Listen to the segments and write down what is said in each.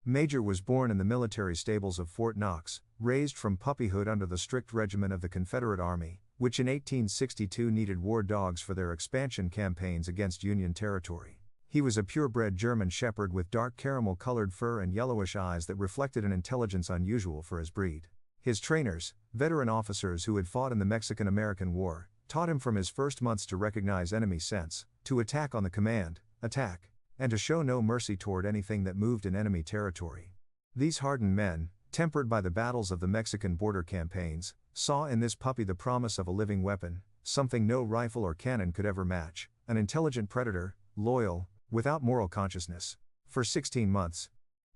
Major was born in the military stables of Fort Knox, raised from puppyhood under the strict regimen of the Confederate Army, which in 1862 needed war dogs for their expansion campaigns against Union territory. He was a purebred German Shepherd with dark caramel-colored fur and yellowish eyes that reflected an intelligence unusual for his breed. His trainers, veteran officers who had fought in the Mexican-American War, taught him from his first months to recognize enemy scents, to attack on the command, attack, and to show no mercy toward anything that moved in enemy territory. These hardened men, tempered by the battles of the Mexican border campaigns, saw in this puppy the promise of a living weapon, something no rifle or cannon could ever match, an intelligent predator, loyal, without moral consciousness. For 16 months,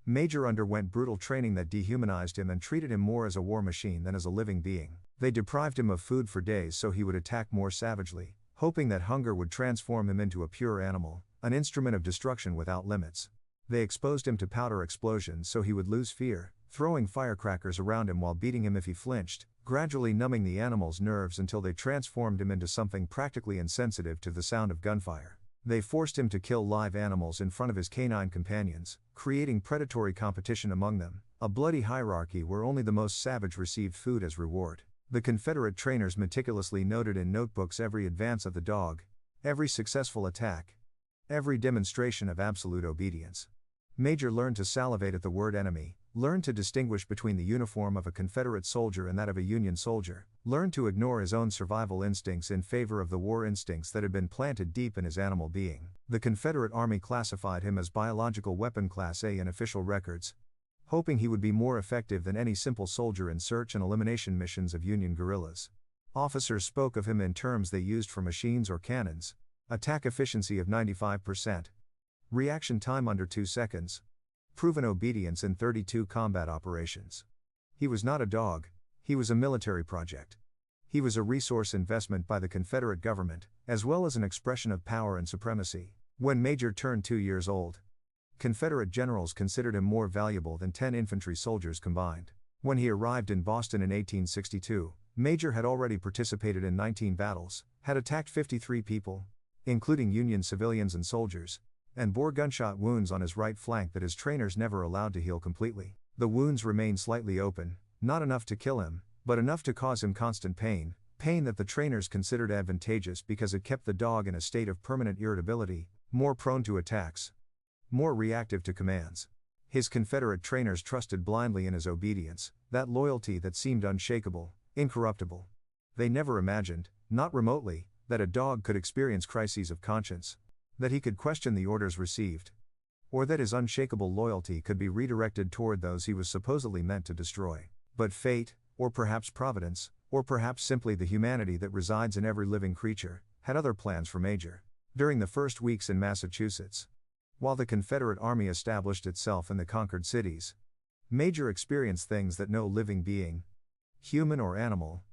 Major underwent brutal training that dehumanized him and treated him more as a war machine than as a living being. They deprived him of food for days so he would attack more savagely, hoping that hunger would transform him into a pure animal, an instrument of destruction without limits. They exposed him to powder explosions so he would lose fear, throwing firecrackers around him while beating him if he flinched, gradually numbing the animal's nerves until they transformed him into something practically insensitive to the sound of gunfire. They forced him to kill live animals in front of his canine companions, creating predatory competition among them, a bloody hierarchy where only the most savage received food as reward. The Confederate trainers meticulously noted in notebooks every advance of the dog, every successful attack, every demonstration of absolute obedience. Major learned to salivate at the word enemy, learned to distinguish between the uniform of a Confederate soldier and that of a Union soldier, learned to ignore his own survival instincts in favor of the war instincts that had been planted deep in his animal being. The Confederate Army classified him as biological weapon class A in official records, hoping he would be more effective than any simple soldier in search and elimination missions of Union guerrillas. Officers spoke of him in terms they used for machines or cannons: attack efficiency of 95%. Reaction time under 2 seconds. Proven obedience in 32 combat operations. He was not a dog, he was a military project. He was a resource investment by the Confederate government, as well as an expression of power and supremacy. When Major turned 2 years old, Confederate generals considered him more valuable than 10 infantry soldiers combined. When he arrived in Boston in 1862, Major had already participated in 19 battles, had attacked 53 people, including Union civilians and soldiers, and bore gunshot wounds on his right flank that his trainers never allowed to heal completely. The wounds remained slightly open, not enough to kill him, but enough to cause him constant pain that the trainers considered advantageous because it kept the dog in a state of permanent irritability, more prone to attacks, more reactive to commands. His Confederate trainers trusted blindly in his obedience, that loyalty that seemed unshakable, incorruptible. They never imagined, not remotely, that a dog could experience crises of conscience, that he could question the orders received, or that his unshakable loyalty could be redirected toward those he was supposedly meant to destroy. But fate, or perhaps providence, or perhaps simply the humanity that resides in every living creature, had other plans for Major. During the first weeks in Massachusetts, while the Confederate Army established itself in the conquered cities, Major experienced things that no living being, human or animal,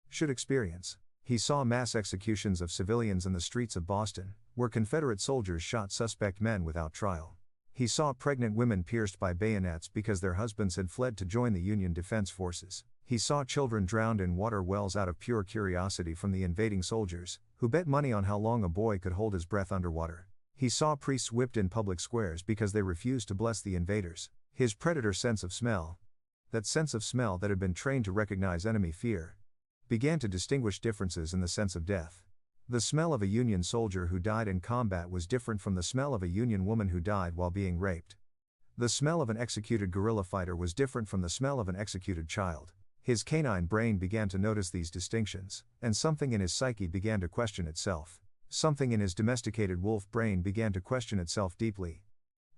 should experience. He saw mass executions of civilians in the streets of Boston, where Confederate soldiers shot suspect men without trial. He saw pregnant women pierced by bayonets because their husbands had fled to join the Union Defense Forces. He saw children drowned in water wells out of pure curiosity from the invading soldiers, who bet money on how long a boy could hold his breath underwater. He saw priests whipped in public squares because they refused to bless the invaders. His predator sense of smell, that sense of smell that had been trained to recognize enemy fear, began to distinguish differences in the sense of death. The smell of a Union soldier who died in combat was different from the smell of a Union woman who died while being raped. The smell of an executed guerrilla fighter was different from the smell of an executed child. His canine brain began to notice these distinctions, and something in his psyche began to question itself. Something in his domesticated wolf brain began to question itself deeply.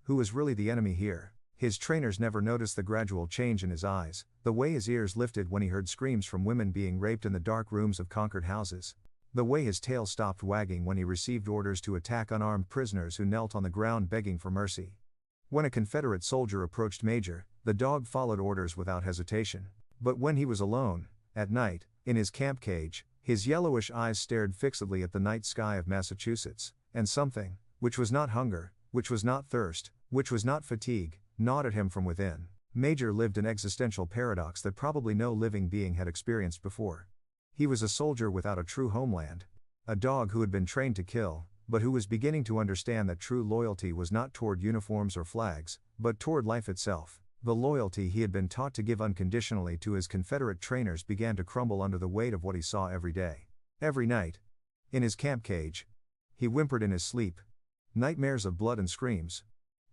Who was really the enemy here? His trainers never noticed the gradual change in his eyes, the way his ears lifted when he heard screams from women being raped in the dark rooms of conquered houses, the way his tail stopped wagging when he received orders to attack unarmed prisoners who knelt on the ground begging for mercy. When a Confederate soldier approached Major, the dog followed orders without hesitation. But when he was alone, at night, in his camp cage, his yellowish eyes stared fixedly at the night sky of Massachusetts, and something, which was not hunger, which was not thirst, which was not fatigue, gnawed at him from within. Major lived an existential paradox that probably no living being had experienced before. He was a soldier without a true homeland, a dog who had been trained to kill, but who was beginning to understand that true loyalty was not toward uniforms or flags, but toward life itself. The loyalty he had been taught to give unconditionally to his Confederate trainers began to crumble under the weight of what he saw every day. Every night. In his camp cage. He whimpered in his sleep. Nightmares of blood and screams.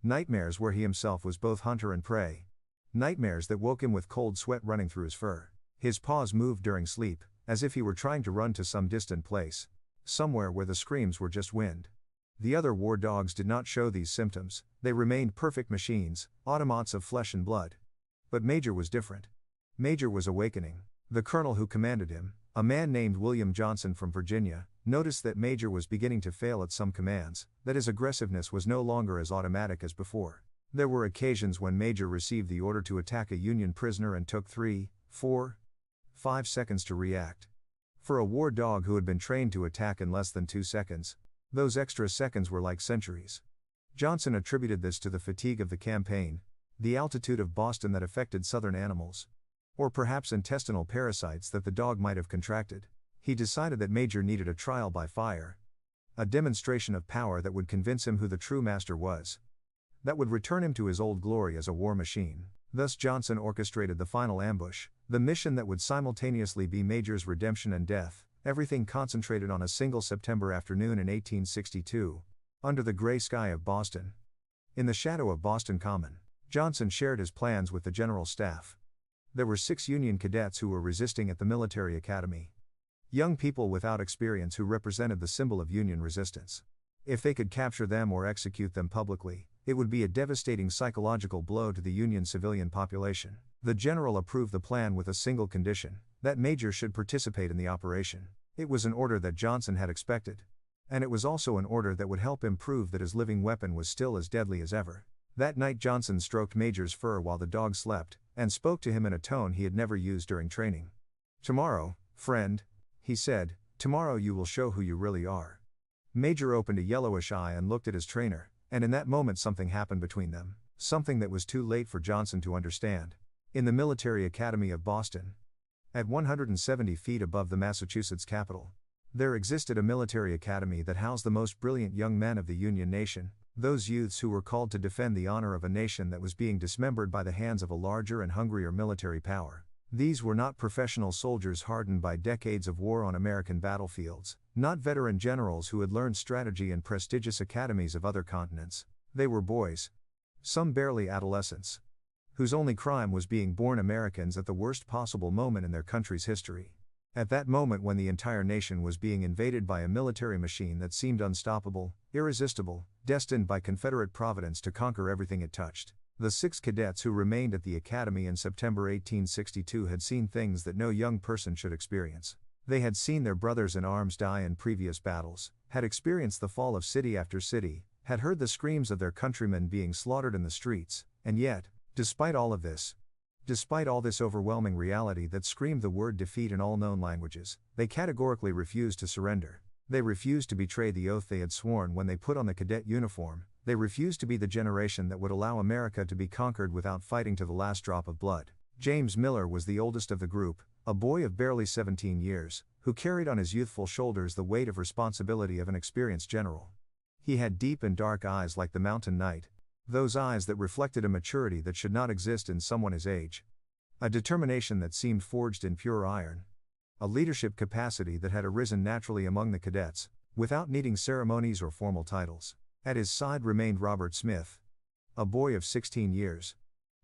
Nightmares where he himself was both hunter and prey. Nightmares that woke him with cold sweat running through his fur. His paws moved during sleep, as if he were trying to run to some distant place. Somewhere where the screams were just wind. The other war dogs did not show these symptoms, they remained perfect machines, automats of flesh and blood. But Major was different. Major was awakening. The colonel who commanded him, a man named William Johnson from Virginia, noticed that Major was beginning to fail at some commands, that his aggressiveness was no longer as automatic as before. There were occasions when Major received the order to attack a Union prisoner and took 3, 4, 5 seconds to react. For a war dog who had been trained to attack in less than 2 seconds, those extra seconds were like centuries. Johnson attributed this to the fatigue of the campaign, the altitude of Boston that affected southern animals, or perhaps intestinal parasites that the dog might have contracted. He decided that Major needed a trial by fire, a demonstration of power that would convince him who the true master was, that would return him to his old glory as a war machine. Thus Johnson orchestrated the final ambush, the mission that would simultaneously be Major's redemption and death, everything concentrated on a single September afternoon in 1862, under the gray sky of Boston. In the shadow of Boston Common, Johnson shared his plans with the general staff. There were 6 Union cadets who were resisting at the military academy. Young people without experience who represented the symbol of Union resistance. If they could capture them or execute them publicly, it would be a devastating psychological blow to the Union civilian population. The general approved the plan with a single condition, that Major should participate in the operation. It was an order that Johnson had expected. And it was also an order that would help him prove that his living weapon was still as deadly as ever. That night Johnson stroked Major's fur while the dog slept, and spoke to him in a tone he had never used during training. "Tomorrow, friend," he said, "tomorrow you will show who you really are." Major opened a yellowish eye and looked at his trainer, and in that moment something happened between them, something that was too late for Johnson to understand. In the military academy of Boston, at 170 feet above the Massachusetts capital, there existed a military academy that housed the most brilliant young men of the Union nation, those youths who were called to defend the honor of a nation that was being dismembered by the hands of a larger and hungrier military power. These were not professional soldiers hardened by decades of war on American battlefields, not veteran generals who had learned strategy in prestigious academies of other continents. They were boys, some barely adolescents, whose only crime was being born Americans at the worst possible moment in their country's history. At that moment when the entire nation was being invaded by a military machine that seemed unstoppable, irresistible, destined by Confederate providence to conquer everything it touched. The 6 cadets who remained at the academy in September 1862 had seen things that no young person should experience. They had seen their brothers in arms die in previous battles, had experienced the fall of city after city, had heard the screams of their countrymen being slaughtered in the streets, and yet, despite all of this, despite all this overwhelming reality that screamed the word defeat in all known languages, they categorically refused to surrender. They refused to betray the oath they had sworn when they put on the cadet uniform. They refused to be the generation that would allow America to be conquered without fighting to the last drop of blood. James Miller was the oldest of the group, a boy of barely 17 years, who carried on his youthful shoulders the weight of responsibility of an experienced general. He had deep and dark eyes like the mountain night, those eyes that reflected a maturity that should not exist in someone his age, a determination that seemed forged in pure iron, a leadership capacity that had arisen naturally among the cadets, without needing ceremonies or formal titles. At his side remained Robert Smith, a boy of 16 years,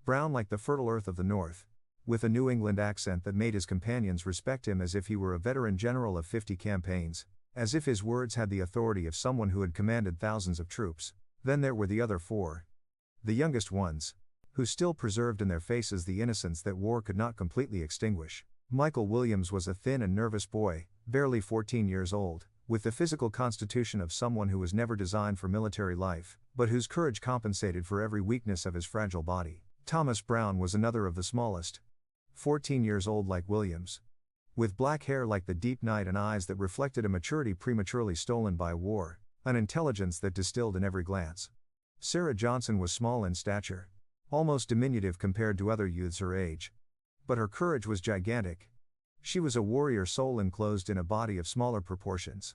brown like the fertile earth of the North, with a New England accent that made his companions respect him as if he were a veteran general of 50 campaigns, as if his words had the authority of someone who had commanded thousands of troops. Then there were the other 4, the youngest ones, who still preserved in their faces the innocence that war could not completely extinguish. Michael Williams was a thin and nervous boy, barely 14 years old, with the physical constitution of someone who was never designed for military life, but whose courage compensated for every weakness of his fragile body. Thomas Brown was another of the smallest, 14 years old like Williams, with black hair like the deep night and eyes that reflected a maturity prematurely stolen by war, an intelligence that distilled in every glance. Sarah Johnson was small in stature, almost diminutive compared to other youths her age. But her courage was gigantic. She was a warrior soul enclosed in a body of smaller proportions.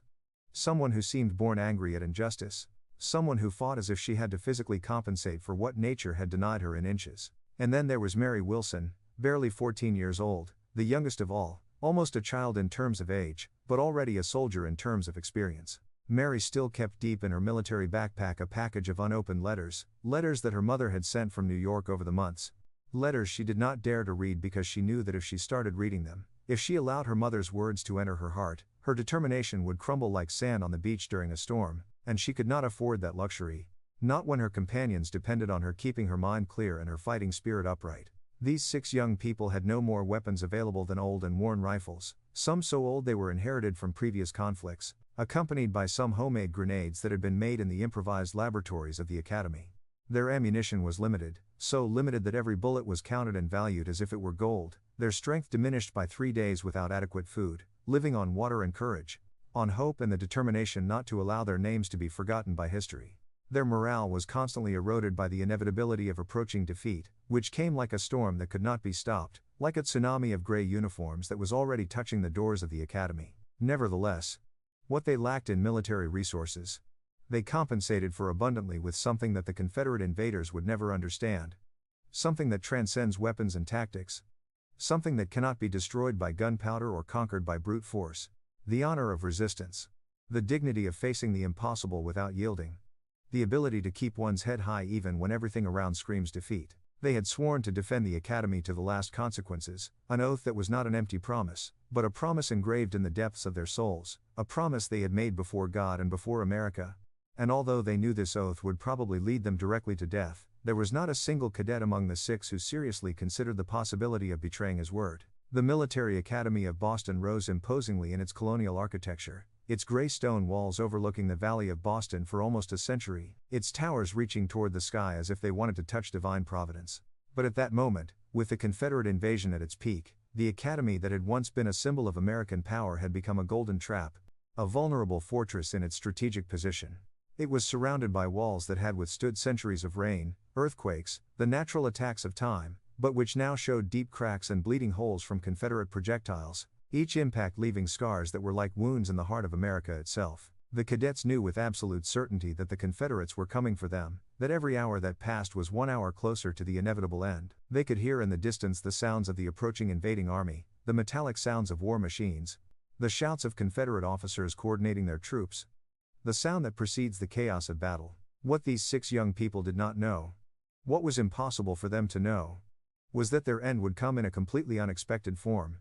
Someone who seemed born angry at injustice, Someone who fought as if she had to physically compensate for what nature had denied her in inches. And then there was Mary Wilson, barely 14 years old, the youngest of all, almost a child in terms of age, but already a soldier in terms of experience. Mary still kept deep in her military backpack a package of unopened letters that her mother had sent from New York over the months. Letters she did not dare to read because she knew that if she started reading them, if she allowed her mother's words to enter her heart, her determination would crumble like sand on the beach during a storm, and she could not afford that luxury. Not when her companions depended on her keeping her mind clear and her fighting spirit upright. These 6 young people had no more weapons available than old and worn rifles, some so old they were inherited from previous conflicts, accompanied by some homemade grenades that had been made in the improvised laboratories of the academy. Their ammunition was limited, so limited that every bullet was counted and valued as if it were gold, their strength diminished by 3 days without adequate food, living on water and courage, on hope and the determination not to allow their names to be forgotten by history. Their morale was constantly eroded by the inevitability of approaching defeat, which came like a storm that could not be stopped, like a tsunami of gray uniforms that was already touching the doors of the academy. Nevertheless, what they lacked in military resources, they compensated for abundantly with something that the Confederate invaders would never understand. Something that transcends weapons and tactics. Something that cannot be destroyed by gunpowder or conquered by brute force. The honor of resistance. The dignity of facing the impossible without yielding. The ability to keep one's head high even when everything around screams defeat. They had sworn to defend the academy to the last consequences, an oath that was not an empty promise, but a promise engraved in the depths of their souls, a promise they had made before God and before America. And although they knew this oath would probably lead them directly to death, there was not a single cadet among the 6 who seriously considered the possibility of betraying his word. The Military Academy of Boston rose imposingly in its colonial architecture, its gray stone walls overlooking the Valley of Boston for almost a century, its towers reaching toward the sky as if they wanted to touch divine providence. But at that moment, with the Confederate invasion at its peak, the academy that had once been a symbol of American power had become a golden trap, a vulnerable fortress in its strategic position. It was surrounded by walls that had withstood centuries of rain, earthquakes, the natural attacks of time, but which now showed deep cracks and bleeding holes from Confederate projectiles, each impact leaving scars that were like wounds in the heart of America itself. The cadets knew with absolute certainty that the Confederates were coming for them, that every hour that passed was 1 hour closer to the inevitable end. They could hear in the distance the sounds of the approaching invading army, the metallic sounds of war machines, the shouts of Confederate officers coordinating their troops, the sound that precedes the chaos of battle. What these 6 young people did not know, what was impossible for them to know, was that their end would come in a completely unexpected form.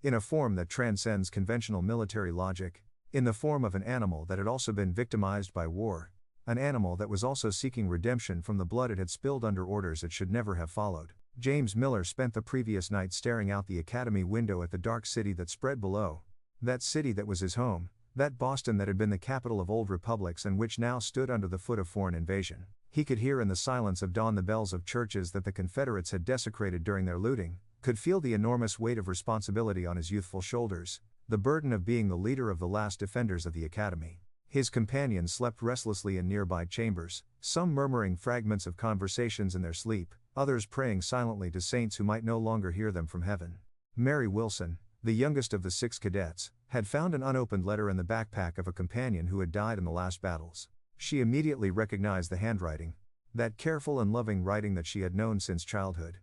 In a form that transcends conventional military logic, in the form of an animal that had also been victimized by war, an animal that was also seeking redemption from the blood it had spilled under orders it should never have followed. James Miller spent the previous night staring out the academy window at the dark city that spread below, that city that was his home, that Boston that had been the capital of old republics and which now stood under the foot of foreign invasion. He could hear in the silence of dawn the bells of churches that the Confederates had desecrated during their looting, could feel the enormous weight of responsibility on his youthful shoulders, the burden of being the leader of the last defenders of the academy. His companions slept restlessly in nearby chambers, some murmuring fragments of conversations in their sleep, others praying silently to saints who might no longer hear them from heaven. Mary Wilson, the youngest of the 6 cadets, had found an unopened letter in the backpack of a companion who had died in the last battles. She immediately recognized the handwriting, that careful and loving writing that she had known since childhood.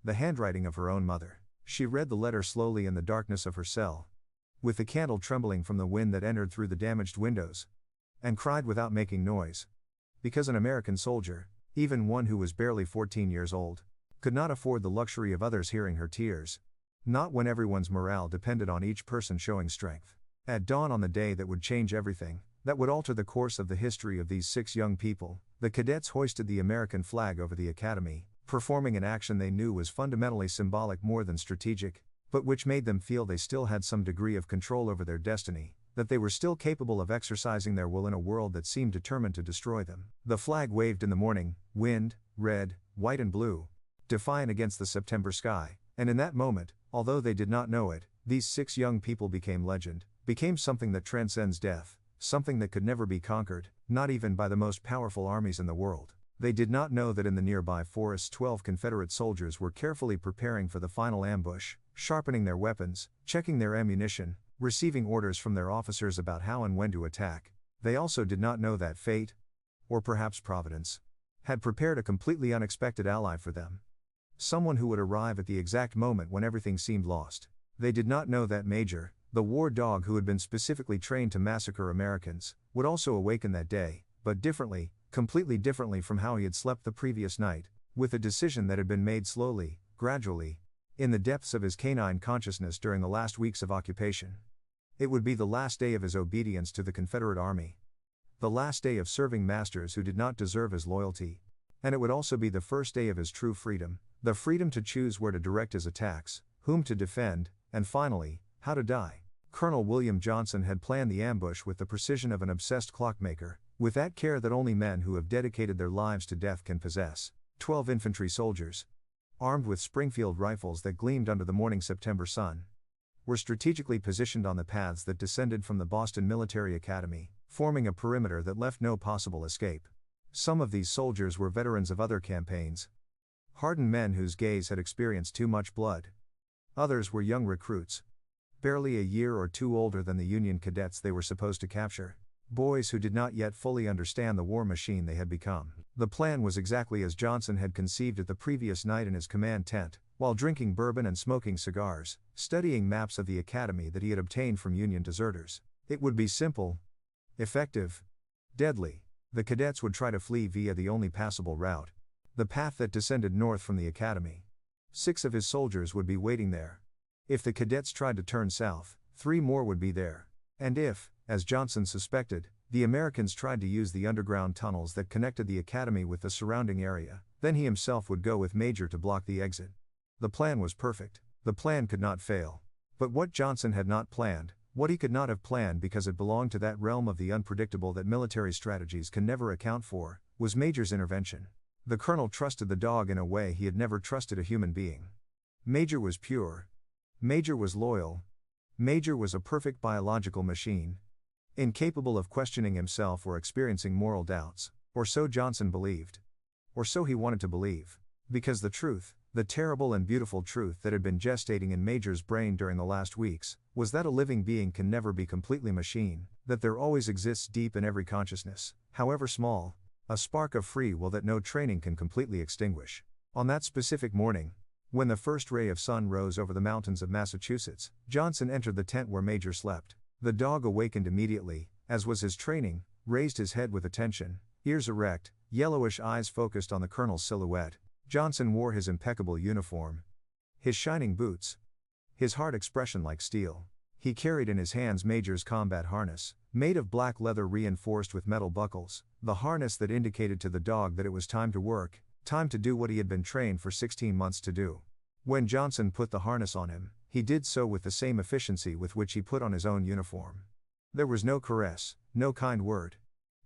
The handwriting of her own mother. She read the letter slowly in the darkness of her cell, with the candle trembling from the wind that entered through the damaged windows, and cried without making noise. Because an American soldier, even one who was barely 14 years old, could not afford the luxury of others hearing her tears. Not when everyone's morale depended on each person showing strength. At dawn on the day that would change everything, that would alter the course of the history of these 6 young people, the cadets hoisted the American flag over the academy, performing an action they knew was fundamentally symbolic more than strategic, but which made them feel they still had some degree of control over their destiny, that they were still capable of exercising their will in a world that seemed determined to destroy them. The flag waved in the morning, wind, red, white and blue, defiant against the September sky, and in that moment, although they did not know it, these 6 young people became legend, became something that transcends death, something that could never be conquered, not even by the most powerful armies in the world. They did not know that in the nearby forests 12 Confederate soldiers were carefully preparing for the final ambush, sharpening their weapons, checking their ammunition, receiving orders from their officers about how and when to attack. They also did not know that fate, or perhaps Providence, had prepared a completely unexpected ally for them. Someone who would arrive at the exact moment when everything seemed lost. They did not know that Major, the war dog who had been specifically trained to massacre Americans, would also awaken that day, but differently, completely differently from how he had slept the previous night, with a decision that had been made slowly, gradually, in the depths of his canine consciousness during the last weeks of occupation. It would be the last day of his obedience to the Confederate Army. The last day of serving masters who did not deserve his loyalty. And it would also be the first day of his true freedom, the freedom to choose where to direct his attacks, whom to defend, and finally, how to die. Colonel William Johnson had planned the ambush with the precision of an obsessed clockmaker, with that care that only men who have dedicated their lives to death can possess. 12 infantry soldiers, armed with Springfield rifles that gleamed under the morning September sun, were strategically positioned on the paths that descended from the Boston Military Academy, forming a perimeter that left no possible escape. Some of these soldiers were veterans of other campaigns, hardened men whose gaze had experienced too much blood. Others were young recruits, barely a year or two older than the Union cadets they were supposed to capture. Boys who did not yet fully understand the war machine they had become. The plan was exactly as Johnson had conceived it the previous night in his command tent, while drinking bourbon and smoking cigars, studying maps of the academy that he had obtained from Union deserters. It would be simple, effective, deadly. The cadets would try to flee via the only passable route, the path that descended north from the academy. 6 of his soldiers would be waiting there. If the cadets tried to turn south, 3 more would be there. And if, as Johnson suspected, the Americans tried to use the underground tunnels that connected the academy with the surrounding area, then he himself would go with Major to block the exit. The plan was perfect. The plan could not fail. But what Johnson had not planned, what he could not have planned because it belonged to that realm of the unpredictable that military strategies can never account for, was Major's intervention. The colonel trusted the dog in a way he had never trusted a human being. Major was pure. Major was loyal. Major was a perfect biological machine, incapable of questioning himself or experiencing moral doubts, or so Johnson believed. Or so he wanted to believe. Because the truth, the terrible and beautiful truth that had been gestating in Major's brain during the last weeks, was that a living being can never be completely machine, that there always exists deep in every consciousness, however small, a spark of free will that no training can completely extinguish. On that specific morning, when the first ray of sun rose over the mountains of Massachusetts, Johnson entered the tent where Major slept. The dog awakened immediately, as was his training, raised his head with attention, ears erect, yellowish eyes focused on the colonel's silhouette. Johnson wore his impeccable uniform, his shining boots, his hard expression like steel. He carried in his hands Major's combat harness, made of black leather reinforced with metal buckles, the harness that indicated to the dog that it was time to work, time to do what he had been trained for 16 months to do. When Johnson put the harness on him, he did so with the same efficiency with which he put on his own uniform. There was no caress, no kind word.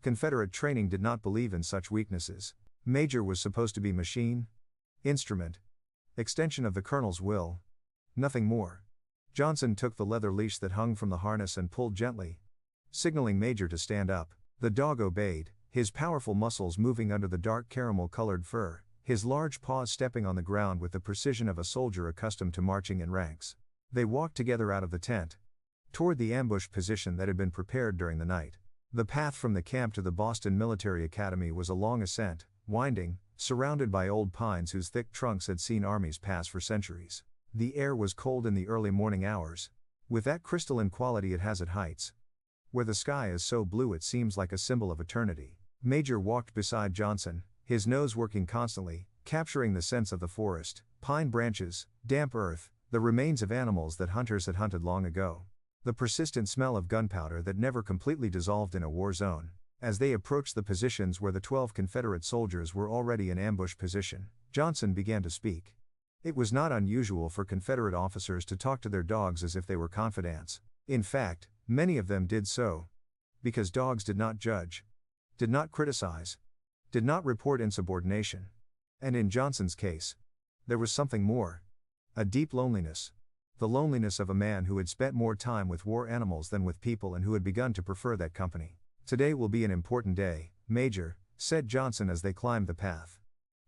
Confederate training did not believe in such weaknesses. Major was supposed to be machine, instrument, extension of the colonel's will, nothing more. Johnson took the leather leash that hung from the harness and pulled gently, signaling Major to stand up. The dog obeyed, his powerful muscles moving under the dark caramel-colored fur, his large paws stepping on the ground with the precision of a soldier accustomed to marching in ranks. They walked together out of the tent, toward the ambush position that had been prepared during the night. The path from the camp to the Boston Military Academy was a long ascent, winding, surrounded by old pines whose thick trunks had seen armies pass for centuries. The air was cold in the early morning hours, with that crystalline quality it has at heights, where the sky is so blue it seems like a symbol of eternity. Major walked beside Johnson, his nose working constantly, capturing the scents of the forest, pine branches, damp earth, the remains of animals that hunters had hunted long ago. The persistent smell of gunpowder that never completely dissolved in a war zone. As they approached the positions where the 12 Confederate soldiers were already in ambush position, Johnson began to speak. It was not unusual for Confederate officers to talk to their dogs as if they were confidants. In fact, many of them did so, because dogs did not judge, did not criticize, did not report insubordination. And in Johnson's case, there was something more. A deep loneliness. The loneliness of a man who had spent more time with war animals than with people and who had begun to prefer that company. "Today will be an important day, Major," said Johnson as they climbed the path.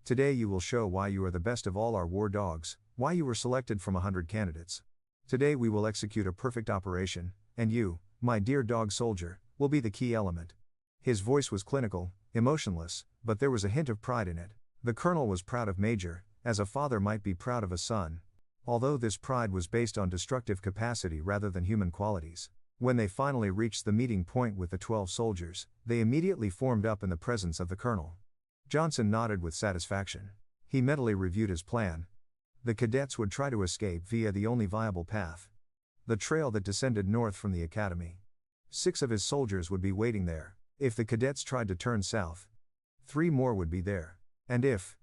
"Today you will show why you are the best of all our war dogs, why you were selected from 100 candidates. Today we will execute a perfect operation, and you, my dear dog soldier, will be the key element." His voice was clinical, emotionless, but there was a hint of pride in it. The colonel was proud of Major, as a father might be proud of a son, although this pride was based on destructive capacity rather than human qualities. When they finally reached the meeting point with the 12 soldiers, they immediately formed up in the presence of the colonel. Johnson nodded with satisfaction. He mentally reviewed his plan. The cadets would try to escape via the only viable path, the trail that descended north from the academy. 6 of his soldiers would be waiting there. If the cadets tried to turn south, 3 more would be there. And if,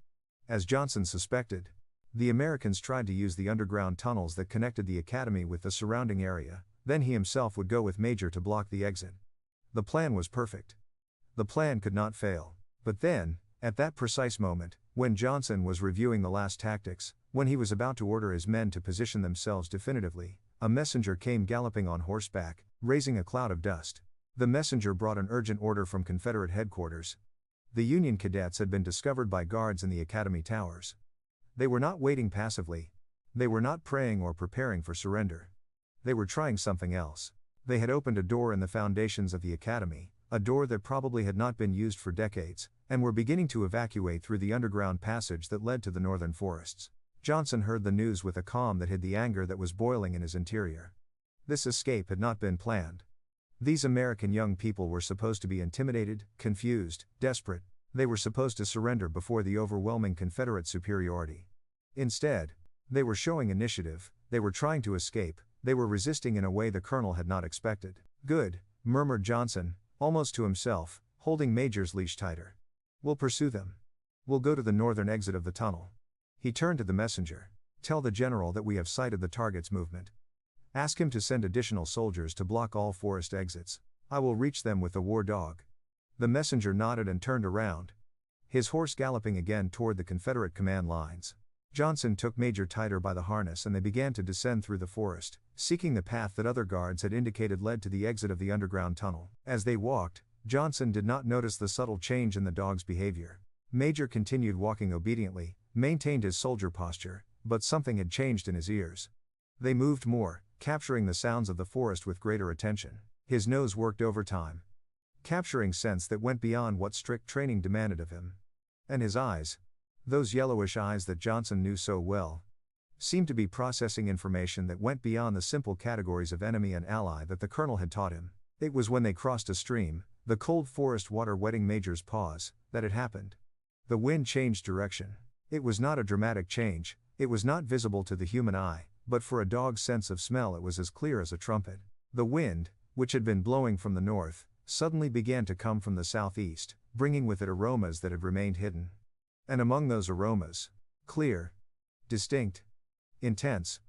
as Johnson suspected, the Americans tried to use the underground tunnels that connected the academy with the surrounding area, then he himself would go with Major to block the exit. The plan was perfect. The plan could not fail. But then, at that precise moment, when Johnson was reviewing the last tactics, when he was about to order his men to position themselves definitively, a messenger came galloping on horseback, raising a cloud of dust. The messenger brought an urgent order from Confederate headquarters. The Union cadets had been discovered by guards in the academy towers. They were not waiting passively. They were not praying or preparing for surrender. They were trying something else. They had opened a door in the foundations of the academy, a door that probably had not been used for decades, and were beginning to evacuate through the underground passage that led to the northern forests. Johnson heard the news with a calm that hid the anger that was boiling in his interior. This escape had not been planned. These American young people were supposed to be intimidated, confused, desperate. They were supposed to surrender before the overwhelming Confederate superiority. Instead, they were showing initiative, they were trying to escape, they were resisting in a way the colonel had not expected. Good, murmured Johnson, almost to himself, holding Major's leash tighter. We'll pursue them. We'll go to the northern exit of the tunnel. He turned to the messenger. Tell the general that we have sighted the target's movement. Ask him to send additional soldiers to block all forest exits. I will reach them with the war dog. The messenger nodded and turned around, his horse galloping again toward the Confederate command lines. Johnson took Major tighter by the harness and they began to descend through the forest, seeking the path that other guards had indicated led to the exit of the underground tunnel. As they walked, Johnson did not notice the subtle change in the dog's behavior. Major continued walking obediently, maintained his soldier posture, but something had changed in his ears. They moved more, capturing the sounds of the forest with greater attention. His nose worked overtime, capturing scents that went beyond what strict training demanded of him. And his eyes, those yellowish eyes that Johnson knew so well, seemed to be processing information that went beyond the simple categories of enemy and ally that the colonel had taught him. It was when they crossed a stream, the cold forest water wetting Major's paws, that it happened. The wind changed direction. It was not a dramatic change, it was not visible to the human eye, but for a dog's sense of smell it was as clear as a trumpet. The wind, which had been blowing from the north, suddenly began to come from the southeast, bringing with it aromas that had remained hidden. And among those aromas, clear, distinct, intense,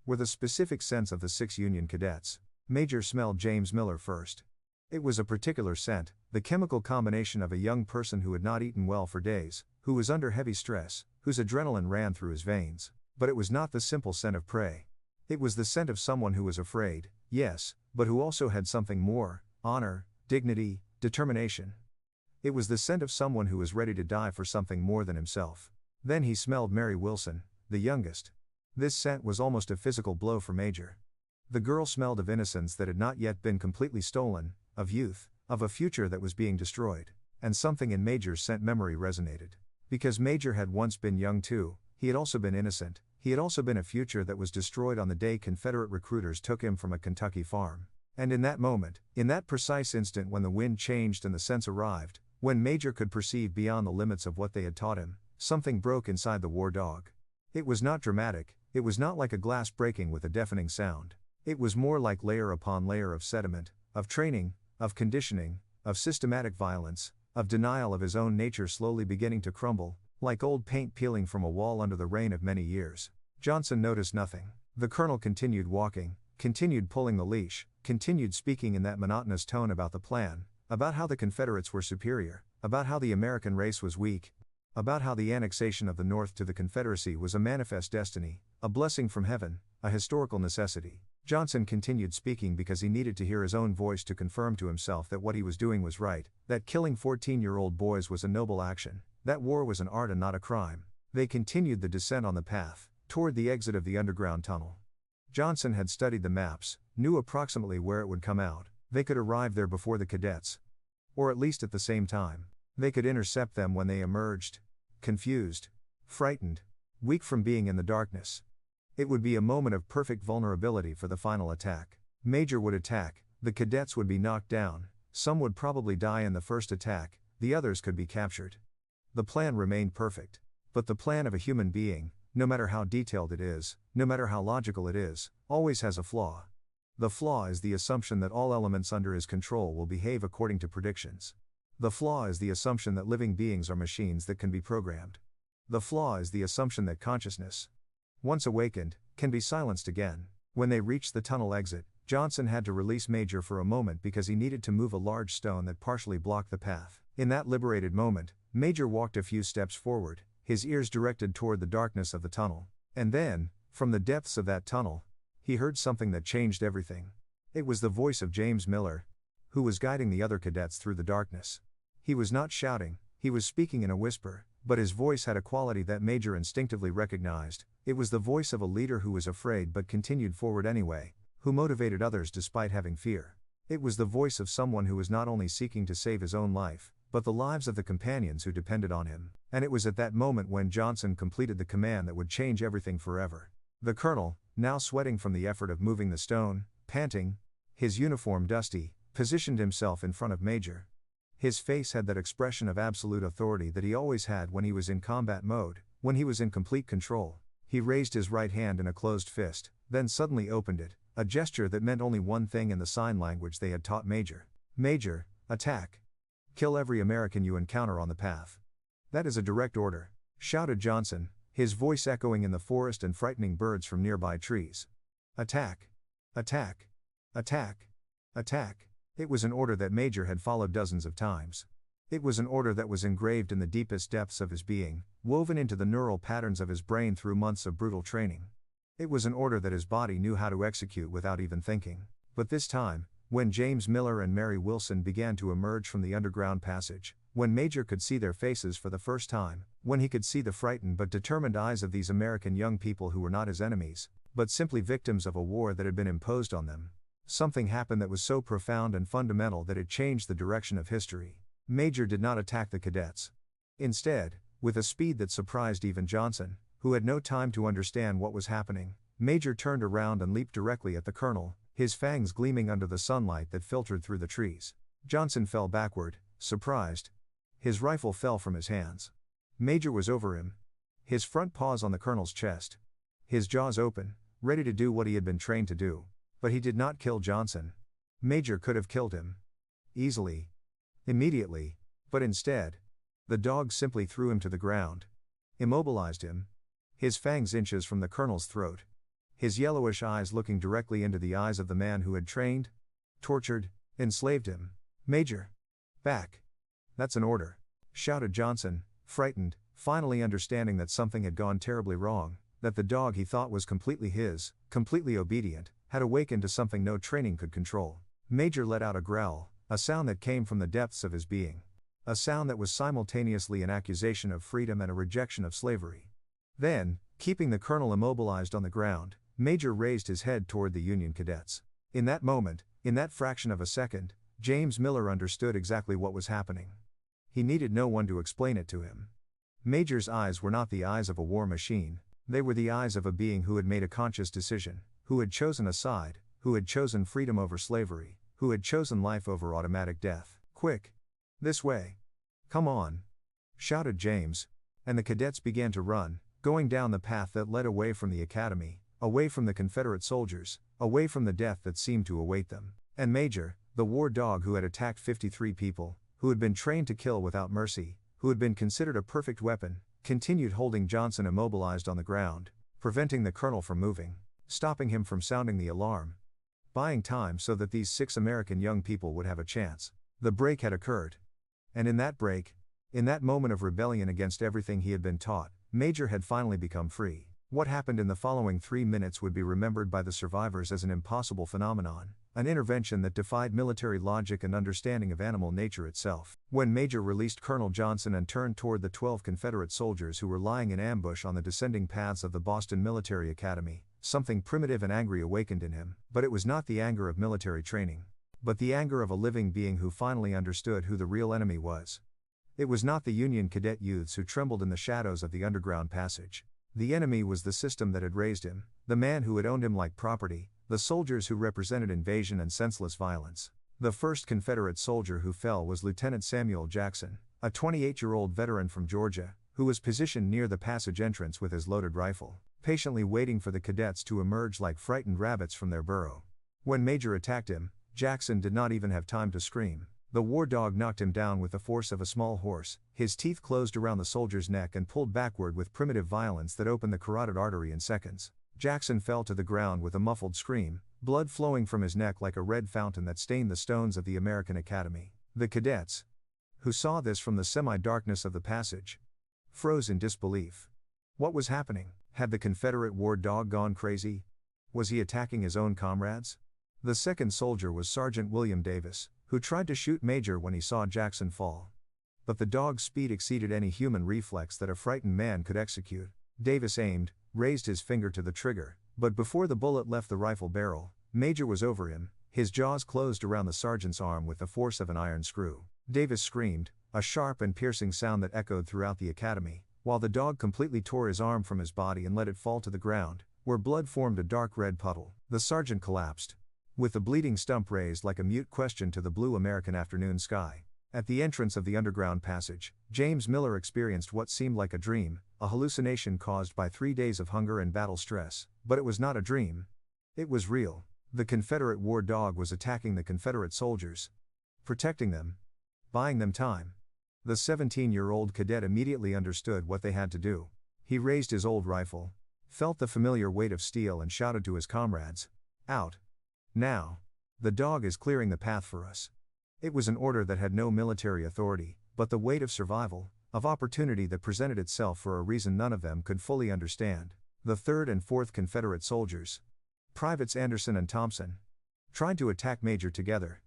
were the specific scents of the 6 Union cadets. Major smelled James Miller first. It was a particular scent, the chemical combination of a young person who had not eaten well for days, who was under heavy stress, whose adrenaline ran through his veins. But it was not the simple scent of prey. It was the scent of someone who was afraid, yes, but who also had something more: honor, dignity, determination. It was the scent of someone who was ready to die for something more than himself. Then he smelled Mary Wilson, the youngest. This scent was almost a physical blow for Major. The girl smelled of innocence that had not yet been completely stolen, of youth, of a future that was being destroyed. And something in Major's scent memory resonated. Because Major had once been young too, he had also been innocent, he had also been a future that was destroyed on the day Confederate recruiters took him from a Kentucky farm. And in that moment, in that precise instant when the wind changed and the scents arrived, when Major could perceive beyond the limits of what they had taught him, something broke inside the war dog. It was not dramatic, it was not like a glass breaking with a deafening sound. It was more like layer upon layer of sediment, of training, of conditioning, of systematic violence, of denial of his own nature slowly beginning to crumble, like old paint peeling from a wall under the rain of many years. Johnson noticed nothing. The colonel continued walking, continued pulling the leash, continued speaking in that monotonous tone about the plan, about how the Confederates were superior, about how the American race was weak, about how the annexation of the North to the Confederacy was a manifest destiny, a blessing from heaven, a historical necessity. Johnson continued speaking because he needed to hear his own voice to confirm to himself that what he was doing was right, that killing 14-year-old boys was a noble action, that war was an art and not a crime. They continued the descent on the path, toward the exit of the underground tunnel. Johnson had studied the maps, knew approximately where it would come out. They could arrive there before the cadets. Or at least at the same time. They could intercept them when they emerged, confused, frightened, weak from being in the darkness. It would be a moment of perfect vulnerability for the final attack. Major would attack, the cadets would be knocked down, some would probably die in the first attack, the others could be captured. The plan remained perfect. But the plan of a human being, no matter how detailed it is, no matter how logical it is, always has a flaw. The flaw is the assumption that all elements under his control will behave according to predictions. The flaw is the assumption that living beings are machines that can be programmed. The flaw is the assumption that consciousness, once awakened, can be silenced again. When they reached the tunnel exit, Johnson had to release Major for a moment because he needed to move a large stone that partially blocked the path. In that liberated moment, Major walked a few steps forward, his ears directed toward the darkness of the tunnel. And then, from the depths of that tunnel, he heard something that changed everything. It was the voice of James Miller, who was guiding the other cadets through the darkness. He was not shouting, he was speaking in a whisper, but his voice had a quality that Major instinctively recognized. It was the voice of a leader who was afraid but continued forward anyway, who motivated others despite having fear. It was the voice of someone who was not only seeking to save his own life, but the lives of the companions who depended on him. And it was at that moment when Johnson completed the command that would change everything forever. The colonel, now sweating from the effort of moving the stone, panting, his uniform dusty, positioned himself in front of Major. His face had that expression of absolute authority that he always had when he was in combat mode, when he was in complete control. He raised his right hand in a closed fist, then suddenly opened it, a gesture that meant only one thing in the sign language they had taught Major. Major, attack. Kill every American you encounter on the path. That is a direct order, shouted Johnson, his voice echoing in the forest and frightening birds from nearby trees. Attack. Attack. Attack. Attack. It was an order that Major had followed dozens of times. It was an order that was engraved in the deepest depths of his being, woven into the neural patterns of his brain through months of brutal training. It was an order that his body knew how to execute without even thinking. But this time, when James Miller and Mary Wilson began to emerge from the underground passage, when Major could see their faces for the first time, when he could see the frightened but determined eyes of these American young people who were not his enemies, but simply victims of a war that had been imposed on them, something happened that was so profound and fundamental that it changed the direction of history. Major did not attack the cadets. Instead, with a speed that surprised even Johnson, who had no time to understand what was happening, Major turned around and leaped directly at the colonel, his fangs gleaming under the sunlight that filtered through the trees. Johnson fell backward, surprised. His rifle fell from his hands. Major was over him, his front paws on the colonel's chest, his jaws open, ready to do what he had been trained to do. But he did not kill Johnson. Major could have killed him. Easily. Immediately. But instead, the dog simply threw him to the ground. Immobilized him. His fangs inches from the colonel's throat. His yellowish eyes looking directly into the eyes of the man who had trained, tortured, enslaved him. Major. Back. That's an order, shouted Johnson, frightened, finally understanding that something had gone terribly wrong, that the dog he thought was completely his, completely obedient, had awakened to something no training could control. Major let out a growl, a sound that came from the depths of his being. A sound that was simultaneously an accusation of freedom and a rejection of slavery. Then, keeping the colonel immobilized on the ground, Major raised his head toward the Union cadets. In that moment, in that fraction of a second, James Miller understood exactly what was happening. He needed no one to explain it to him. Major's eyes were not the eyes of a war machine, they were the eyes of a being who had made a conscious decision, who had chosen a side, who had chosen freedom over slavery, who had chosen life over automatic death. Quick! This way! Come on! Shouted James, and the cadets began to run, going down the path that led away from the academy, away from the Confederate soldiers, away from the death that seemed to await them. And Major, the war dog who had attacked 53 people, who had been trained to kill without mercy, who had been considered a perfect weapon, continued holding Johnson immobilized on the ground, preventing the colonel from moving, stopping him from sounding the alarm, buying time so that these 6 American young people would have a chance. The break had occurred. And in that break, in that moment of rebellion against everything he had been taught, Major had finally become free. What happened in the following 3 minutes would be remembered by the survivors as an impossible phenomenon, an intervention that defied military logic and understanding of animal nature itself. When Major released Colonel Johnson and turned toward the 12 Confederate soldiers who were lying in ambush on the descending paths of the Boston Military Academy, something primitive and angry awakened in him, but it was not the anger of military training, but the anger of a living being who finally understood who the real enemy was. It was not the Union cadet youths who trembled in the shadows of the underground passage. The enemy was the system that had raised him, the man who had owned him like property, the soldiers who represented invasion and senseless violence. The first Confederate soldier who fell was Lieutenant Samuel Jackson, a 28-year-old veteran from Georgia, who was positioned near the passage entrance with his loaded rifle, patiently waiting for the cadets to emerge like frightened rabbits from their burrow. When Major attacked him, Jackson did not even have time to scream. The war dog knocked him down with the force of a small horse, his teeth closed around the soldier's neck and pulled backward with primitive violence that opened the carotid artery in seconds. Jackson fell to the ground with a muffled scream, blood flowing from his neck like a red fountain that stained the stones of the American Academy. The cadets, who saw this from the semi-darkness of the passage, froze in disbelief. What was happening? Had the Confederate war dog gone crazy? Was he attacking his own comrades? The second soldier was Sergeant William Davis, who tried to shoot Major when he saw Jackson fall. But the dog's speed exceeded any human reflex that a frightened man could execute. Davis aimed, raised his finger to the trigger, but before the bullet left the rifle barrel, Major was over him, his jaws closed around the sergeant's arm with the force of an iron screw. Davis screamed, a sharp and piercing sound that echoed throughout the academy, while the dog completely tore his arm from his body and let it fall to the ground, where blood formed a dark red puddle. The sergeant collapsed, with the bleeding stump raised like a mute question to the blue American afternoon sky. At the entrance of the underground passage, James Miller experienced what seemed like a dream, a hallucination caused by 3 days of hunger and battle stress, but it was not a dream. It was real. The Confederate war dog was attacking the Confederate soldiers, protecting them, buying them time. The 17-year-old cadet immediately understood what they had to do. He raised his old rifle, felt the familiar weight of steel and shouted to his comrades, "Out! Now! The dog is clearing the path for us." It was an order that had no military authority, but the weight of survival, of opportunity that presented itself for a reason none of them could fully understand. The 3rd and 4th Confederate soldiers, Privates Anderson and Thompson, tried to attack Major together,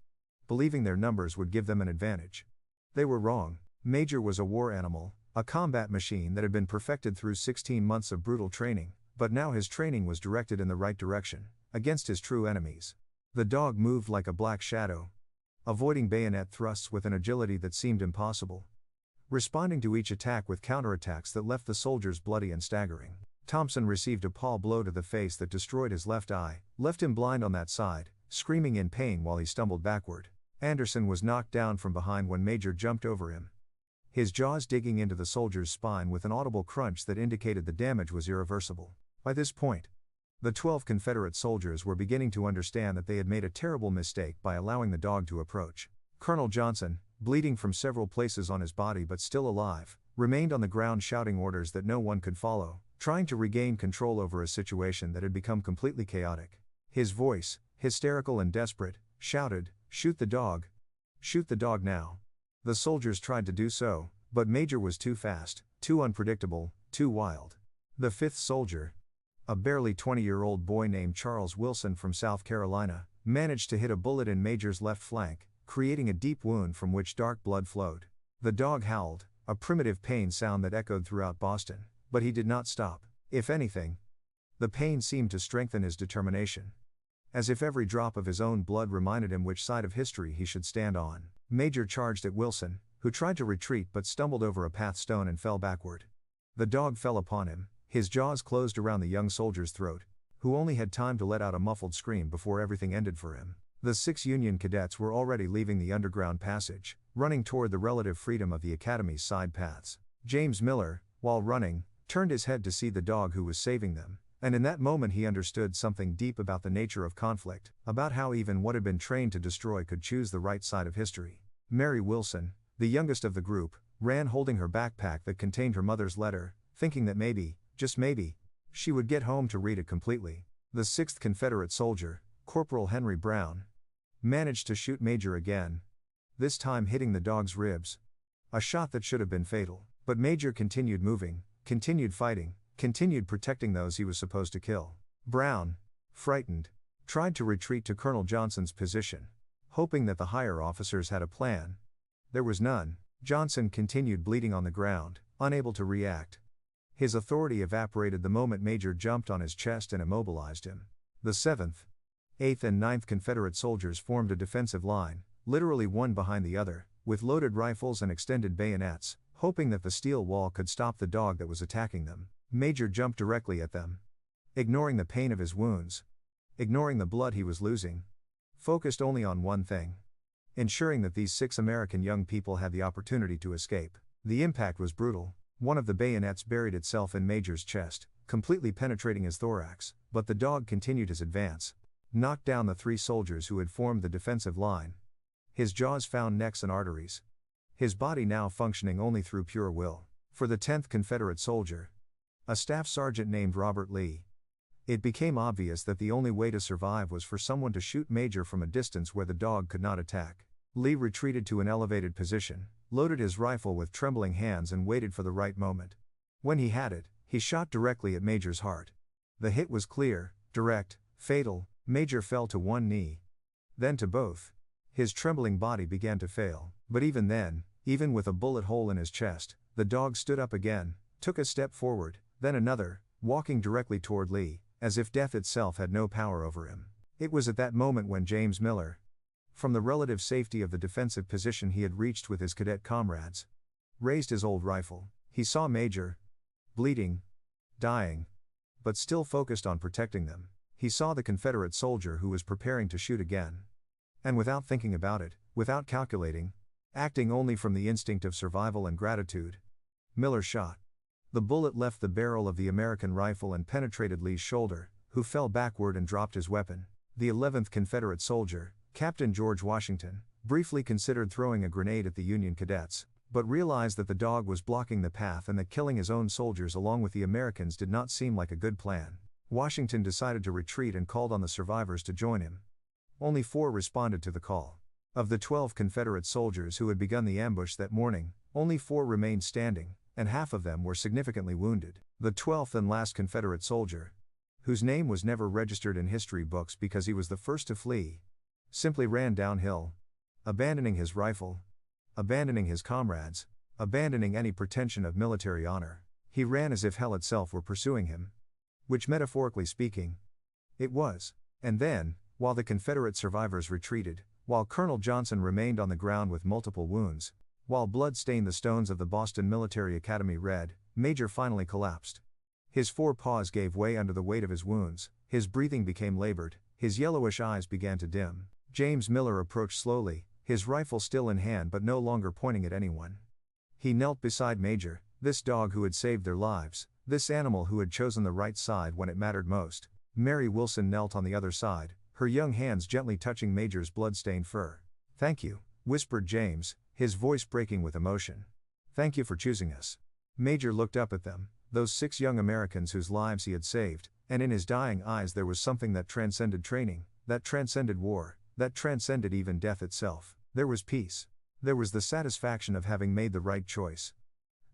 believing their numbers would give them an advantage. They were wrong. Major was a war animal, a combat machine that had been perfected through 16 months of brutal training, but now his training was directed in the right direction, against his true enemies. The dog moved like a black shadow, avoiding bayonet thrusts with an agility that seemed impossible, responding to each attack with counterattacks that left the soldiers bloody and staggering. Thompson received a paw blow to the face that destroyed his left eye, left him blind on that side, screaming in pain while he stumbled backward. Anderson was knocked down from behind when Major jumped over him, his jaws digging into the soldier's spine with an audible crunch that indicated the damage was irreversible. By this point, the 12 Confederate soldiers were beginning to understand that they had made a terrible mistake by allowing the dog to approach. Colonel Johnson, bleeding from several places on his body but still alive, remained on the ground shouting orders that no one could follow, trying to regain control over a situation that had become completely chaotic. His voice, hysterical and desperate, shouted, "Shoot the dog! Shoot the dog now!" The soldiers tried to do so, but Major was too fast, too unpredictable, too wild. The 5th soldier, a barely 20-year-old boy named Charles Wilson from South Carolina, managed to hit a bullet in Major's left flank, creating a deep wound from which dark blood flowed. The dog howled, a primitive pain sound that echoed throughout Boston, but he did not stop. If anything, the pain seemed to strengthen his determination, as if every drop of his own blood reminded him which side of history he should stand on. Major charged at Wilson, who tried to retreat but stumbled over a path stone and fell backward. The dog fell upon him, his jaws closed around the young soldier's throat, who only had time to let out a muffled scream before everything ended for him. The 6 Union cadets were already leaving the underground passage, running toward the relative freedom of the academy's side paths. James Miller, while running, turned his head to see the dog who was saving them, and in that moment he understood something deep about the nature of conflict, about how even what had been trained to destroy could choose the right side of history. Mary Wilson, the youngest of the group, ran holding her backpack that contained her mother's letter, thinking that maybe, just maybe, she would get home to read it completely. The 6th Confederate soldier, Corporal Henry Brown, managed to shoot Major again, this time hitting the dog's ribs, a shot that should have been fatal. But Major continued moving, continued fighting, continued protecting those he was supposed to kill. Brown, frightened, tried to retreat to Colonel Johnson's position, hoping that the higher officers had a plan. There was none. Johnson continued bleeding on the ground, unable to react. His authority evaporated the moment Major jumped on his chest and immobilized him. The 7th, 8th and 9th Confederate soldiers formed a defensive line, literally one behind the other, with loaded rifles and extended bayonets, hoping that the steel wall could stop the dog that was attacking them. Major jumped directly at them. Ignoring the pain of his wounds, ignoring the blood he was losing, focused only on one thing: ensuring that these 6 American young people had the opportunity to escape. The impact was brutal. One of the bayonets buried itself in Major's chest, completely penetrating his thorax, but the dog continued his advance, knocked down the 3 soldiers who had formed the defensive line. His jaws found necks and arteries, his body now functioning only through pure will. For the 10th Confederate soldier, a staff sergeant named Robert Lee, it became obvious that the only way to survive was for someone to shoot Major from a distance where the dog could not attack. Lee retreated to an elevated position, loaded his rifle with trembling hands and waited for the right moment. When he had it, he shot directly at Major's heart. The hit was clear, direct, fatal. Major fell to one knee, then to both. His trembling body began to fail, but even then, even with a bullet hole in his chest, the dog stood up again, took a step forward, then another, walking directly toward Lee, as if death itself had no power over him. It was at that moment when James Miller, from the relative safety of the defensive position he had reached with his cadet comrades, raised his old rifle. He saw Major, bleeding, dying, but still focused on protecting them. He saw the Confederate soldier who was preparing to shoot again. And without thinking about it, without calculating, acting only from the instinct of survival and gratitude, Miller shot. The bullet left the barrel of the American rifle and penetrated Lee's shoulder, who fell backward and dropped his weapon. The 11th Confederate soldier, Captain George Washington, briefly considered throwing a grenade at the Union cadets, but realized that the dog was blocking the path and that killing his own soldiers along with the Americans did not seem like a good plan. Washington decided to retreat and called on the survivors to join him. Only 4 responded to the call. Of the 12 Confederate soldiers who had begun the ambush that morning, only 4 remained standing, and half of them were significantly wounded. The 12th and last Confederate soldier, whose name was never registered in history books because he was the first to flee, simply ran downhill, abandoning his rifle, abandoning his comrades, abandoning any pretension of military honor. He ran as if hell itself were pursuing him. Which, metaphorically speaking, it was. And then, while the Confederate survivors retreated, while Colonel Johnson remained on the ground with multiple wounds, while blood stained the stones of the Boston Military Academy red, Major finally collapsed. His 4 paws gave way under the weight of his wounds, his breathing became labored, his yellowish eyes began to dim. James Miller approached slowly, his rifle still in hand but no longer pointing at anyone. He knelt beside Major, this dog who had saved their lives, this animal who had chosen the right side when it mattered most. Mary Wilson knelt on the other side, her young hands gently touching Major's blood-stained fur. "Thank you," whispered James, his voice breaking with emotion. "Thank you for choosing us." Major looked up at them, those 6 young Americans whose lives he had saved, and in his dying eyes there was something that transcended training, that transcended war, that transcended even death itself. There was peace. There was the satisfaction of having made the right choice.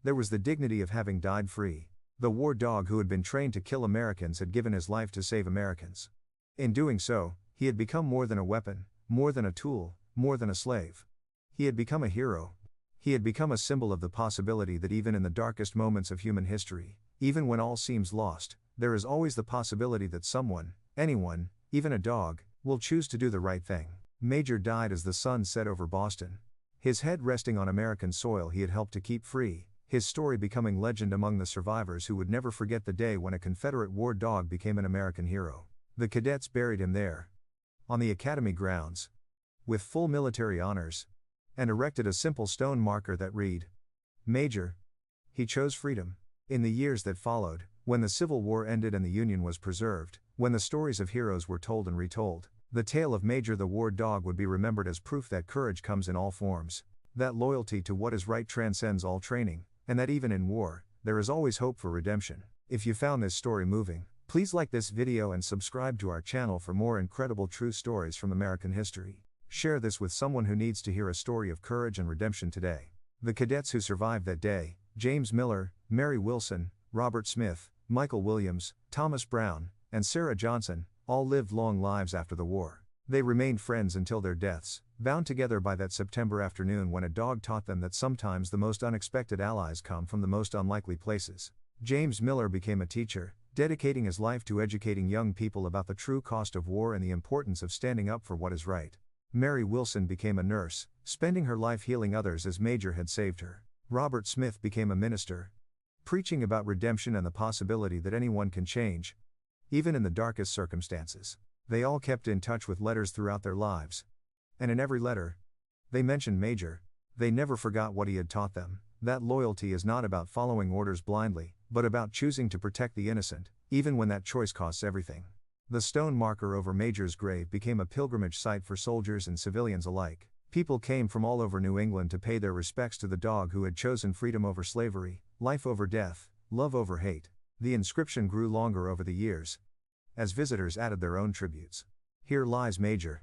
There was the dignity of having died free. The war dog who had been trained to kill Americans had given his life to save Americans. In doing so, he had become more than a weapon, more than a tool, more than a slave. He had become a hero. He had become a symbol of the possibility that even in the darkest moments of human history, even when all seems lost, there is always the possibility that someone, anyone, even a dog, will choose to do the right thing. Major died as the sun set over Boston. His head resting on American soil he had helped to keep free, his story becoming legend among the survivors who would never forget the day when a Confederate war dog became an American hero. The cadets buried him there, on the Academy grounds, with full military honors, and erected a simple stone marker that read, "Major, he chose freedom." In the years that followed, when the Civil War ended and the Union was preserved, when the stories of heroes were told and retold, the tale of Major the war dog would be remembered as proof that courage comes in all forms, that loyalty to what is right transcends all training, and that even in war, there is always hope for redemption. If you found this story moving, please like this video and subscribe to our channel for more incredible true stories from American history. Share this with someone who needs to hear a story of courage and redemption today. The cadets who survived that day, James Miller, Mary Wilson, Robert Smith, Michael Williams, Thomas Brown, and Sarah Johnson, all lived long lives after the war. They remained friends until their deaths, bound together by that September afternoon when a dog taught them that sometimes the most unexpected allies come from the most unlikely places. James Miller became a teacher, dedicating his life to educating young people about the true cost of war and the importance of standing up for what is right. Mary Wilson became a nurse, spending her life healing others as Major had saved her. Robert Smith became a minister, preaching about redemption and the possibility that anyone can change, even in the darkest circumstances. They all kept in touch with letters throughout their lives. And in every letter, they mentioned Major. They never forgot what he had taught them, that loyalty is not about following orders blindly, but about choosing to protect the innocent, even when that choice costs everything. The stone marker over Major's grave became a pilgrimage site for soldiers and civilians alike. People came from all over New England to pay their respects to the dog who had chosen freedom over slavery, life over death, love over hate. The inscription grew longer over the years, as visitors added their own tributes. Here lies Major,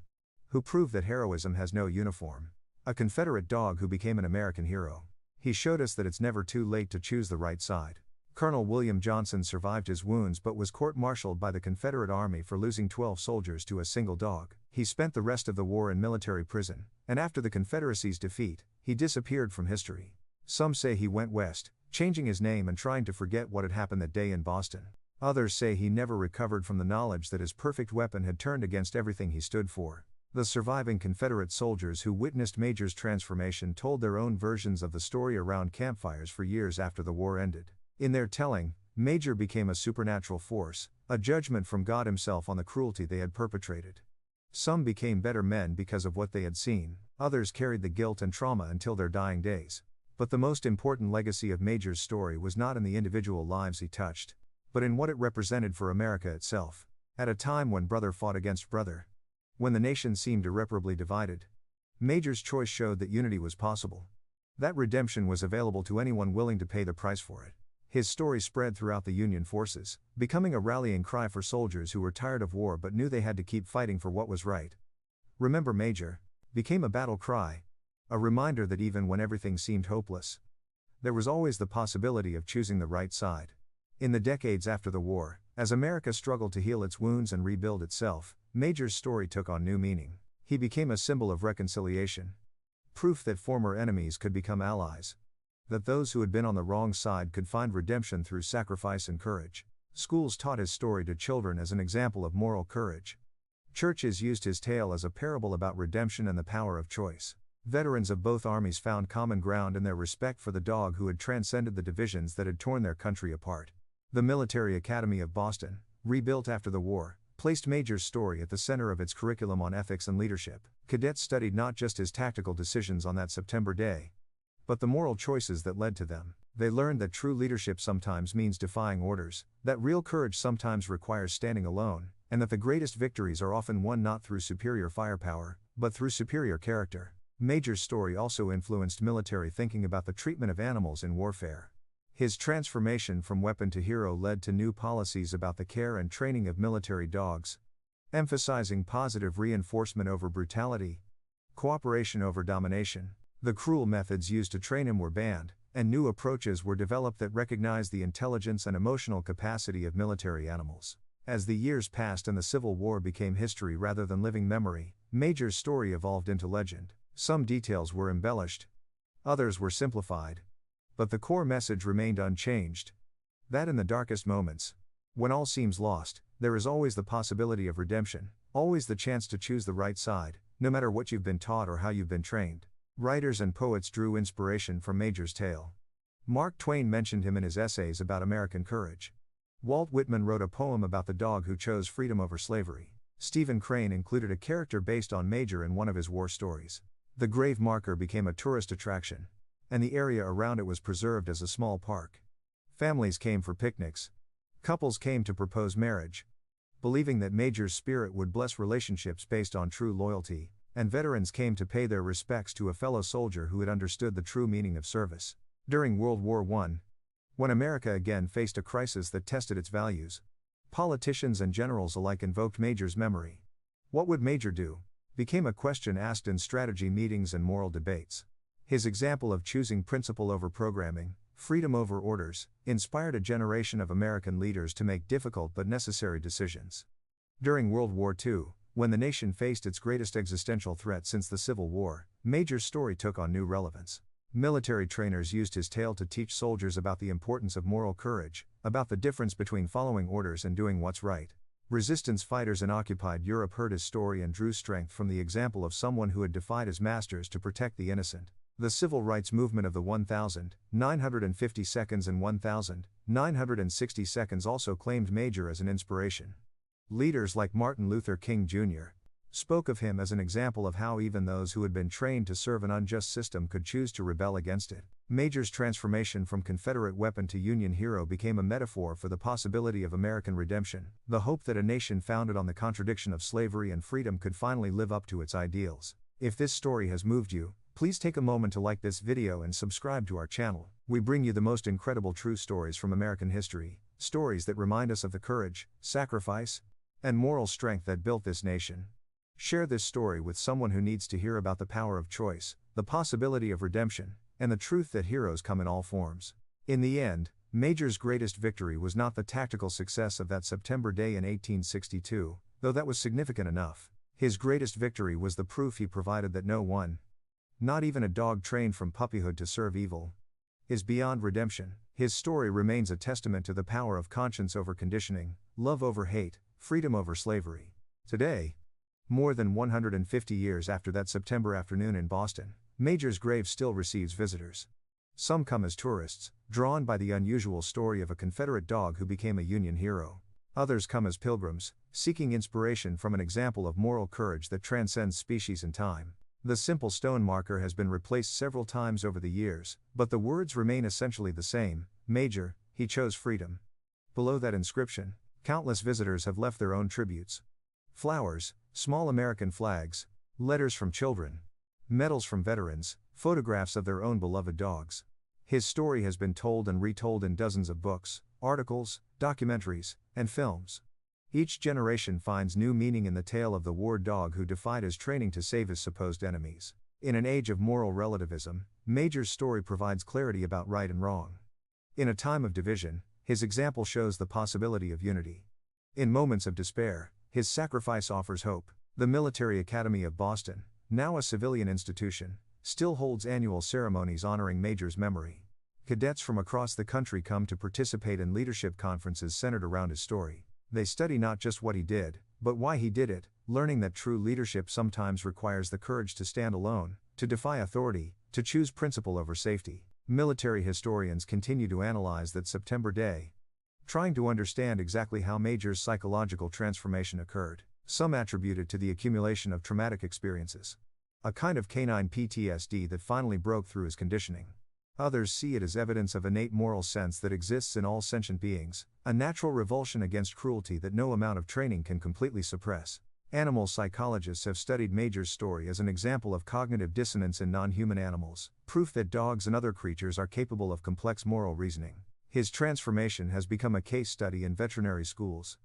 who proved that heroism has no uniform. A Confederate dog who became an American hero. He showed us that it's never too late to choose the right side. Colonel William Johnson survived his wounds but was court-martialed by the Confederate Army for losing 12 soldiers to a single dog. He spent the rest of the war in military prison, and after the Confederacy's defeat, he disappeared from history. Some say he went west, changing his name and trying to forget what had happened that day in Boston. Others say he never recovered from the knowledge that his perfect weapon had turned against everything he stood for. The surviving Confederate soldiers who witnessed Major's transformation told their own versions of the story around campfires for years after the war ended. In their telling, Major became a supernatural force, a judgment from God himself on the cruelty they had perpetrated. Some became better men because of what they had seen, others carried the guilt and trauma until their dying days. But the most important legacy of Major's story was not in the individual lives he touched, but in what it represented for America itself. At a time when brother fought against brother, when the nation seemed irreparably divided, Major's choice showed that unity was possible. That redemption was available to anyone willing to pay the price for it. His story spread throughout the Union forces, becoming a rallying cry for soldiers who were tired of war but knew they had to keep fighting for what was right. Remember Major became a battle cry, a reminder that even when everything seemed hopeless, there was always the possibility of choosing the right side. In the decades after the war, as America struggled to heal its wounds and rebuild itself, Major's story took on new meaning. He became a symbol of reconciliation, proof that former enemies could become allies, that those who had been on the wrong side could find redemption through sacrifice and courage. Schools taught his story to children as an example of moral courage. Churches used his tale as a parable about redemption and the power of choice. Veterans of both armies found common ground in their respect for the dog who had transcended the divisions that had torn their country apart. The Military Academy of Boston, rebuilt after the war, placed Major's story at the center of its curriculum on ethics and leadership. Cadets studied not just his tactical decisions on that September day, but the moral choices that led to them. They learned that true leadership sometimes means defying orders, that real courage sometimes requires standing alone, and that the greatest victories are often won not through superior firepower, but through superior character. Major's story also influenced military thinking about the treatment of animals in warfare. His transformation from weapon to hero led to new policies about the care and training of military dogs, emphasizing positive reinforcement over brutality, cooperation over domination. The cruel methods used to train him were banned, and new approaches were developed that recognized the intelligence and emotional capacity of military animals. As the years passed and the Civil War became history rather than living memory, Major's story evolved into legend. Some details were embellished, others were simplified, but the core message remained unchanged. That in the darkest moments, when all seems lost, there is always the possibility of redemption, always the chance to choose the right side, no matter what you've been taught or how you've been trained. Writers and poets drew inspiration from Major's tale. Mark Twain mentioned him in his essays about American courage. Walt Whitman wrote a poem about the dog who chose freedom over slavery. Stephen Crane included a character based on Major in one of his war stories. The grave marker became a tourist attraction, and the area around it was preserved as a small park. Families came for picnics. Couples came to propose marriage, believing that Major's spirit would bless relationships based on true loyalty, and veterans came to pay their respects to a fellow soldier who had understood the true meaning of service. During World War I, when America again faced a crisis that tested its values, politicians and generals alike invoked Major's memory. What would Major do? Became a question asked in strategy meetings and moral debates. His example of choosing principle over programming, freedom over orders, inspired a generation of American leaders to make difficult but necessary decisions. During World War II, when the nation faced its greatest existential threat since the Civil War, Major's story took on new relevance. Military trainers used his tale to teach soldiers about the importance of moral courage, about the difference between following orders and doing what's right. Resistance fighters in occupied Europe heard his story and drew strength from the example of someone who had defied his masters to protect the innocent. The civil rights movement of the 1,950 seconds and 1,960 seconds also claimed Major as an inspiration. Leaders like Martin Luther King Jr. spoke of him as an example of how even those who had been trained to serve an unjust system could choose to rebel against it. Major's transformation from Confederate weapon to Union hero became a metaphor for the possibility of American redemption, the hope that a nation founded on the contradiction of slavery and freedom could finally live up to its ideals. If this story has moved you, please take a moment to like this video and subscribe to our channel. We bring you the most incredible true stories from American history, stories that remind us of the courage, sacrifice, and moral strength that built this nation. Share this story with someone who needs to hear about the power of choice, the possibility of redemption, and the truth that heroes come in all forms. In the end, Major's greatest victory was not the tactical success of that September day in 1862, though that was significant enough. His greatest victory was the proof he provided that no one, not even a dog trained from puppyhood to serve evil, is beyond redemption. His story remains a testament to the power of conscience over conditioning, love over hate, freedom over slavery. Today, more than 150 years after that September afternoon in Boston, Major's grave still receives visitors. Some come as tourists, drawn by the unusual story of a Confederate dog who became a Union hero. Others come as pilgrims, seeking inspiration from an example of moral courage that transcends species and time. The simple stone marker has been replaced several times over the years, but the words remain essentially the same: Major, he chose freedom. Below that inscription, countless visitors have left their own tributes. Flowers, small American flags, letters from children, medals from veterans, photographs of their own beloved dogs. His story has been told and retold in dozens of books, articles, documentaries, and films. Each generation finds new meaning in the tale of the war dog who defied his training to save his supposed enemies. In an age of moral relativism, Major's story provides clarity about right and wrong. In a time of division, his example shows the possibility of unity. In moments of despair, his sacrifice offers hope. The Military Academy of Boston, now a civilian institution, still holds annual ceremonies honoring Major's memory. Cadets from across the country come to participate in leadership conferences centered around his story. They study not just what he did, but why he did it, learning that true leadership sometimes requires the courage to stand alone, to defy authority, to choose principle over safety. Military historians continue to analyze that September day, trying to understand exactly how Major's psychological transformation occurred. Some attribute it to the accumulation of traumatic experiences, a kind of canine PTSD that finally broke through his conditioning. Others see it as evidence of innate moral sense that exists in all sentient beings, a natural revulsion against cruelty that no amount of training can completely suppress. Animal psychologists have studied Major's story as an example of cognitive dissonance in non-human animals, proof that dogs and other creatures are capable of complex moral reasoning. His transformation has become a case study in veterinary schools,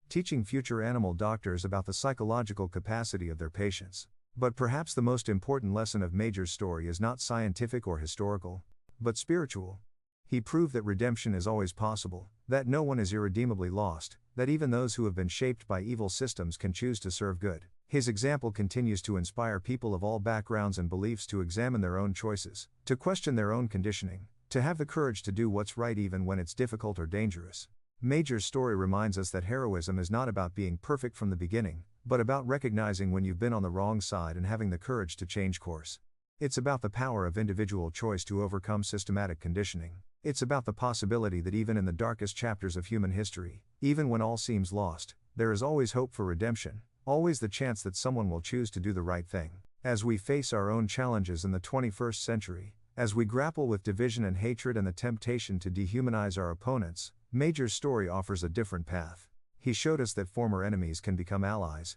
teaching future animal doctors about the psychological capacity of their patients. But perhaps the most important lesson of Major's story is not scientific or historical, but spiritual. He proved that redemption is always possible, that no one is irredeemably lost, that even those who have been shaped by evil systems can choose to serve good. His example continues to inspire people of all backgrounds and beliefs to examine their own choices, to question their own conditioning, to have the courage to do what's right even when it's difficult or dangerous. Major's story reminds us that heroism is not about being perfect from the beginning, but about recognizing when you've been on the wrong side and having the courage to change course. It's about the power of individual choice to overcome systematic conditioning. It's about the possibility that even in the darkest chapters of human history, even when all seems lost, there is always hope for redemption, always the chance that someone will choose to do the right thing. As we face our own challenges in the 21st century, as we grapple with division and hatred and the temptation to dehumanize our opponents, Major's story offers a different path. He showed us that former enemies can become allies,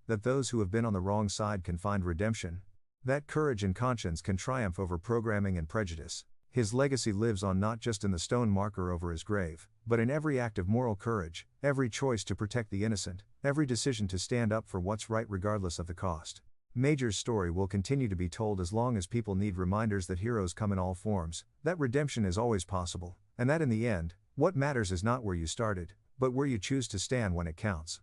that those who have been on the wrong side can find redemption, that courage and conscience can triumph over programming and prejudice. His legacy lives on not just in the stone marker over his grave, but in every act of moral courage, every choice to protect the innocent, every decision to stand up for what's right regardless of the cost. Major's story will continue to be told as long as people need reminders that heroes come in all forms, that redemption is always possible, and that in the end, what matters is not where you started, but where you choose to stand when it counts.